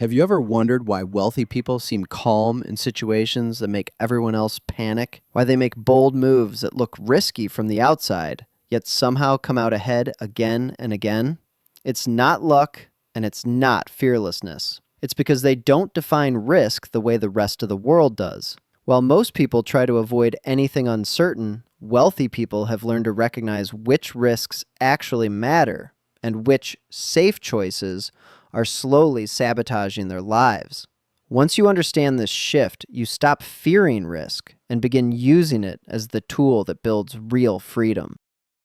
Have you ever wondered why wealthy people seem calm in situations that make everyone else panic? Why they make bold moves that look risky from the outside, yet somehow come out ahead again and again? It's not luck, and it's not fearlessness. It's because they don't define risk the way the rest of the world does. While most people try to avoid anything uncertain, wealthy people have learned to recognize which risks actually matter and which safe choices are slowly sabotaging their lives. Once you understand this shift, you stop fearing risk and begin using it as the tool that builds real freedom.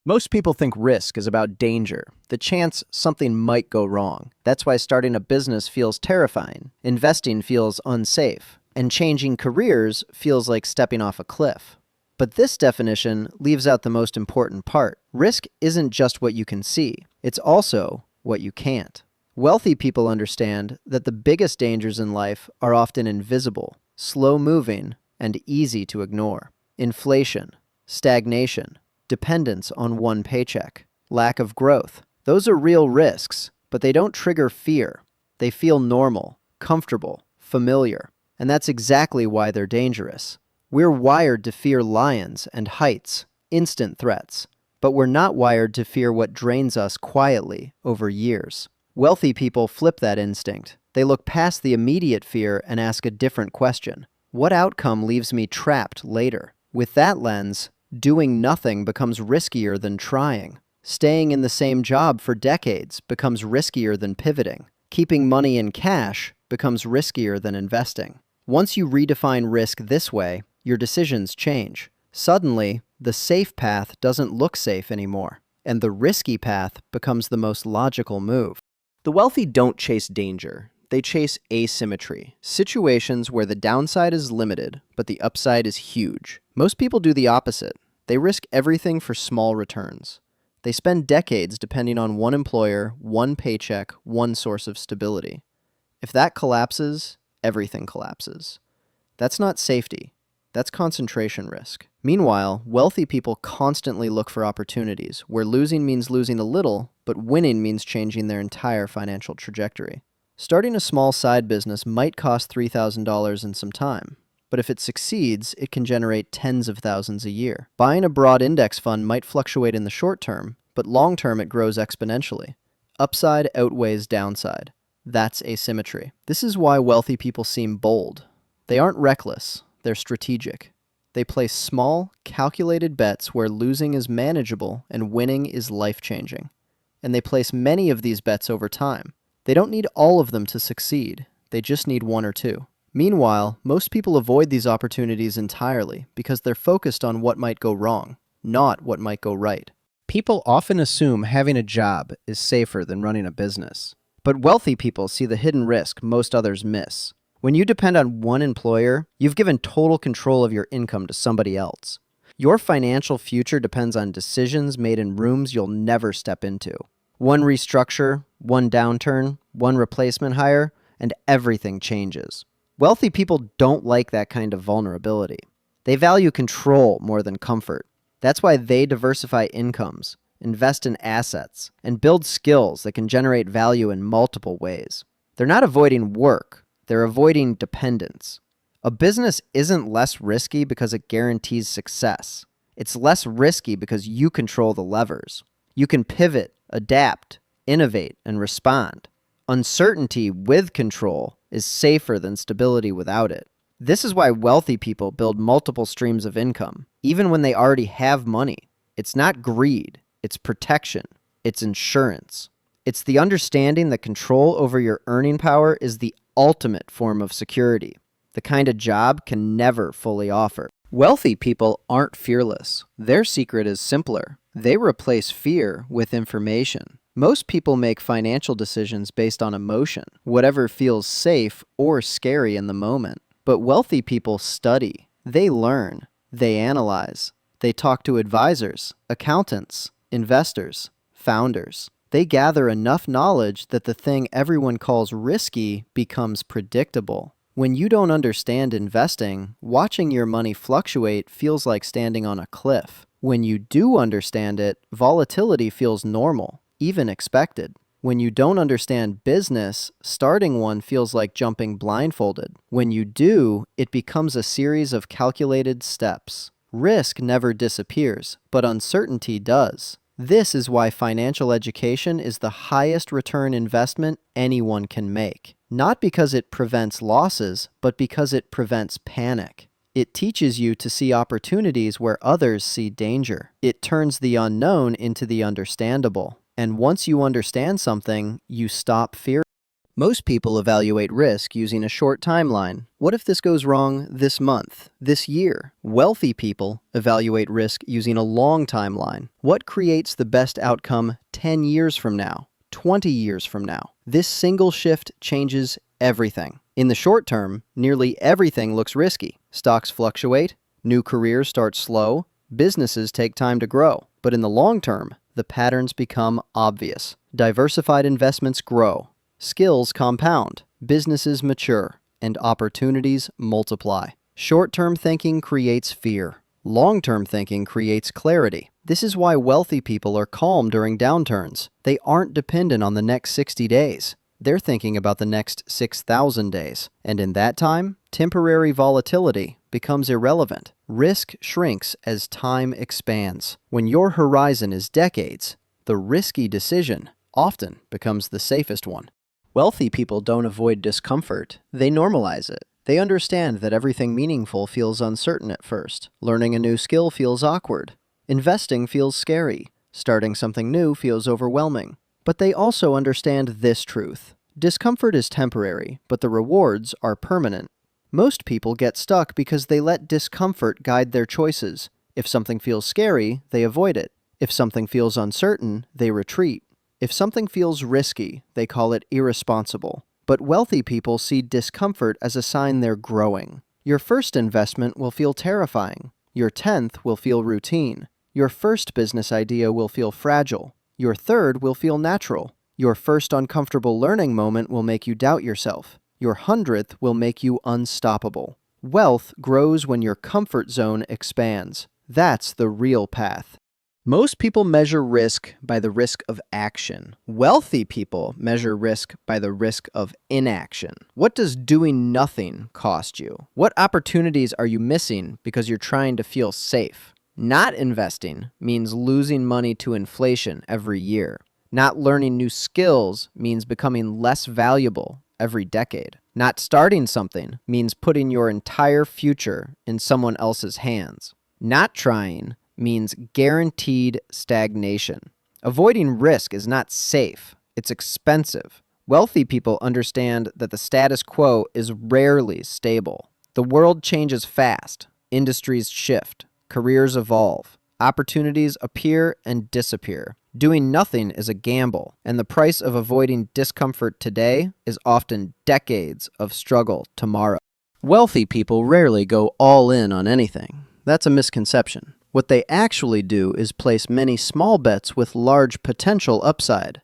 Most people think risk is about danger, the chance something might go wrong. That's why starting a business feels terrifying, investing feels unsafe, and changing careers feels like stepping off a cliff. But this definition leaves out the most important part. Risk isn't just what you can see, it's also what you can't. Wealthy people understand that the biggest dangers in life are often invisible, slow-moving, and easy to ignore. Inflation, stagnation, dependence on one paycheck, lack of growth. Those are real risks, but they don't trigger fear. They feel normal, comfortable, familiar, and that's exactly why they're dangerous. We're wired to fear lions and heights, instant threats, but we're not wired to fear what drains us quietly over years. Wealthy people flip that instinct. They look past the immediate fear and ask a different question. What outcome leaves me trapped later? With that lens, doing nothing becomes riskier than trying. Staying in the same job for decades becomes riskier than pivoting. Keeping money in cash becomes riskier than investing. Once you redefine risk this way, your decisions change. Suddenly, the safe path doesn't look safe anymore, and the risky path becomes the most logical move. The wealthy don't chase danger. They chase asymmetry, situations where the downside is limited, but the upside is huge. Most people do the opposite. They risk everything for small returns. They spend decades depending on one employer, one paycheck, one source of stability. If that collapses, everything collapses. That's not safety. That's concentration risk. Meanwhile, wealthy people constantly look for opportunities where losing means losing a little, but winning means changing their entire financial trajectory. Starting a small side business might cost $3,000 in some time, but if it succeeds, it can generate tens of thousands a year. Buying a broad index fund might fluctuate in the short term, but long term it grows exponentially. Upside outweighs downside. That's asymmetry. This is why wealthy people seem bold. They aren't reckless. They're strategic. They place small, calculated bets where losing is manageable and winning is life-changing. And they place many of these bets over time. They don't need all of them to succeed. They just need one or two. Meanwhile, most people avoid these opportunities entirely because they're focused on what might go wrong, not what might go right. People often assume having a job is safer than running a business. But wealthy people see the hidden risk most others miss. When you depend on one employer, you've given total control of your income to somebody else. Your financial future depends on decisions made in rooms you'll never step into. One restructure, one downturn, one replacement hire, and everything changes. Wealthy people don't like that kind of vulnerability. They value control more than comfort. That's why they diversify incomes, invest in assets, and build skills that can generate value in multiple ways. They're not avoiding work. They're avoiding dependence. A business isn't less risky because it guarantees success. It's less risky because you control the levers. You can pivot, adapt, innovate, and respond. Uncertainty with control is safer than stability without it. This is why wealthy people build multiple streams of income, even when they already have money. It's not greed. It's protection. It's insurance. It's the understanding that control over your earning power is the ultimate form of security, the kind of job can never fully offer. Wealthy people aren't fearless. Their secret is simpler. They replace fear with information. Most people make financial decisions based on emotion, whatever feels safe or scary in the moment. But wealthy people study. They learn. They analyze. They talk to advisors, accountants, investors, founders. They gather enough knowledge that the thing everyone calls risky becomes predictable. When you don't understand investing, watching your money fluctuate feels like standing on a cliff. When you do understand it, volatility feels normal, even expected. When you don't understand business, starting one feels like jumping blindfolded. When you do, it becomes a series of calculated steps. Risk never disappears, but uncertainty does. This is why financial education is the highest return investment anyone can make. Not because it prevents losses, but because it prevents panic. It teaches you to see opportunities where others see danger. It turns the unknown into the understandable. And once you understand something, you stop fearing. Most people evaluate risk using a short timeline. What if this goes wrong this month, this year? Wealthy people evaluate risk using a long timeline. What creates the best outcome 10 years from now, 20 years from now? This single shift changes everything. In the short term, nearly everything looks risky. Stocks fluctuate, new careers start slow, businesses take time to grow. But in the long term, the patterns become obvious. Diversified investments grow. Skills compound, businesses mature, and opportunities multiply. Short-term thinking creates fear. Long-term thinking creates clarity. This is why wealthy people are calm during downturns. They aren't dependent on the next 60 days. They're thinking about the next 6,000 days. And in that time, temporary volatility becomes irrelevant. Risk shrinks as time expands. When your horizon is decades, the risky decision often becomes the safest one. Wealthy people don't avoid discomfort, they normalize it. They understand that everything meaningful feels uncertain at first. Learning a new skill feels awkward. Investing feels scary. Starting something new feels overwhelming. But they also understand this truth. Discomfort is temporary, but the rewards are permanent. Most people get stuck because they let discomfort guide their choices. If something feels scary, they avoid it. If something feels uncertain, they retreat. If something feels risky, they call it irresponsible. But wealthy people see discomfort as a sign they're growing. Your first investment will feel terrifying. Your 10th will feel routine. Your first business idea will feel fragile. Your third will feel natural. Your first uncomfortable learning moment will make you doubt yourself. Your 100th will make you unstoppable. Wealth grows when your comfort zone expands. That's the real path. Most people measure risk by the risk of action. Wealthy people measure risk by the risk of inaction. What does doing nothing cost you? What opportunities are you missing because you're trying to feel safe? Not investing means losing money to inflation every year. Not learning new skills means becoming less valuable every decade. Not starting something means putting your entire future in someone else's hands. Not trying means guaranteed stagnation. Avoiding risk is not safe, it's expensive. Wealthy people understand that the status quo is rarely stable. The world changes fast, industries shift, careers evolve, opportunities appear and disappear. Doing nothing is a gamble, and the price of avoiding discomfort today is often decades of struggle tomorrow. Wealthy people rarely go all in on anything. That's a misconception. What they actually do is place many small bets with large potential upside.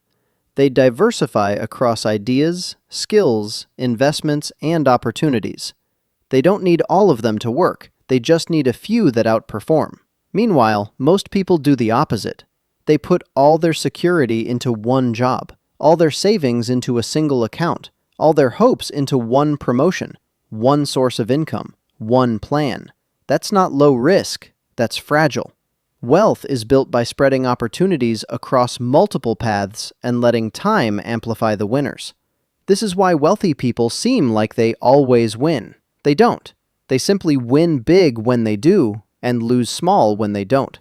They diversify across ideas, skills, investments, and opportunities. They don't need all of them to work. They just need a few that outperform. Meanwhile, most people do the opposite. They put all their security into one job, all their savings into a single account, all their hopes into one promotion, one source of income, one plan. That's not low risk. That's fragile. Wealth is built by spreading opportunities across multiple paths and letting time amplify the winners. This is why wealthy people seem like they always win. They don't. They simply win big when they do and lose small when they don't.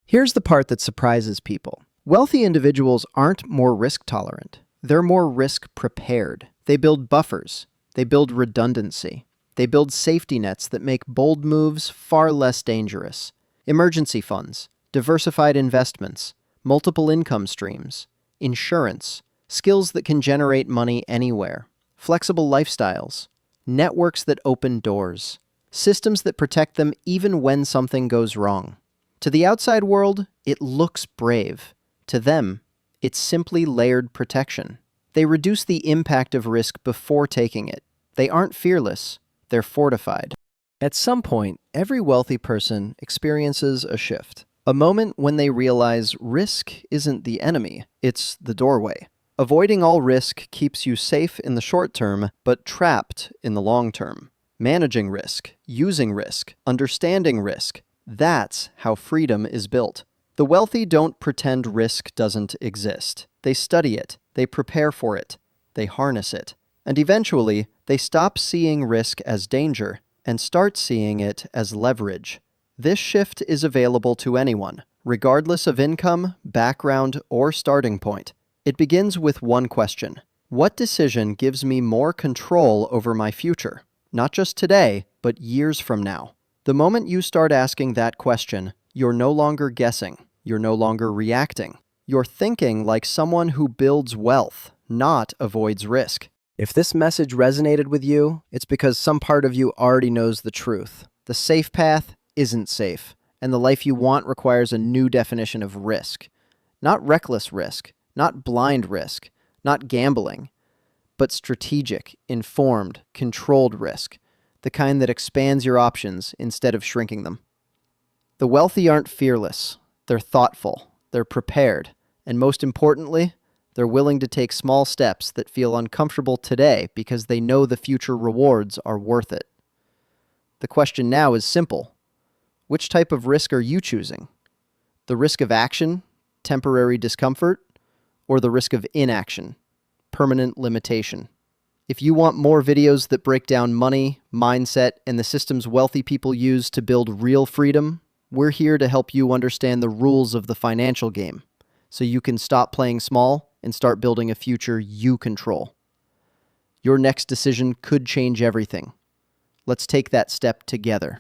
Here's the part that surprises people. Wealthy individuals aren't more risk tolerant. They're more risk prepared. They build buffers. They build redundancy. They build safety nets that make bold moves far less dangerous. Emergency funds, diversified investments, multiple income streams, insurance, skills that can generate money anywhere, flexible lifestyles, networks that open doors, systems that protect them even when something goes wrong. To the outside world, it looks brave. To them, it's simply layered protection. They reduce the impact of risk before taking it. They aren't fearless. They're fortified. At some point, every wealthy person experiences a shift. A moment when they realize risk isn't the enemy, it's the doorway. Avoiding all risk keeps you safe in the short term, but trapped in the long term. Managing risk, using risk, understanding risk, that's how freedom is built. The wealthy don't pretend risk doesn't exist. They study it, they prepare for it, they harness it. And eventually, they stop seeing risk as danger and start seeing it as leverage. This shift is available to anyone, regardless of income, background, or starting point. It begins with one question. What decision gives me more control over my future? Not just today, but years from now. The moment you start asking that question, you're no longer guessing. You're no longer reacting. You're thinking like someone who builds wealth, not avoids risk. If this message resonated with you, it's because some part of you already knows the truth. The safe path isn't safe, and the life you want requires a new definition of risk. Not reckless risk, not blind risk, not gambling, but strategic, informed, controlled risk, the kind that expands your options instead of shrinking them. The wealthy aren't fearless. They're thoughtful, they're prepared, and most importantly, they're willing to take small steps that feel uncomfortable today because they know the future rewards are worth it. The question now is simple. Which type of risk are you choosing? The risk of action, temporary discomfort, or the risk of inaction, permanent limitation? If you want more videos that break down money, mindset, and the systems wealthy people use to build real freedom, we're here to help you understand the rules of the financial game so you can stop playing small and start building a future you control. Your next decision could change everything. Let's take that step together.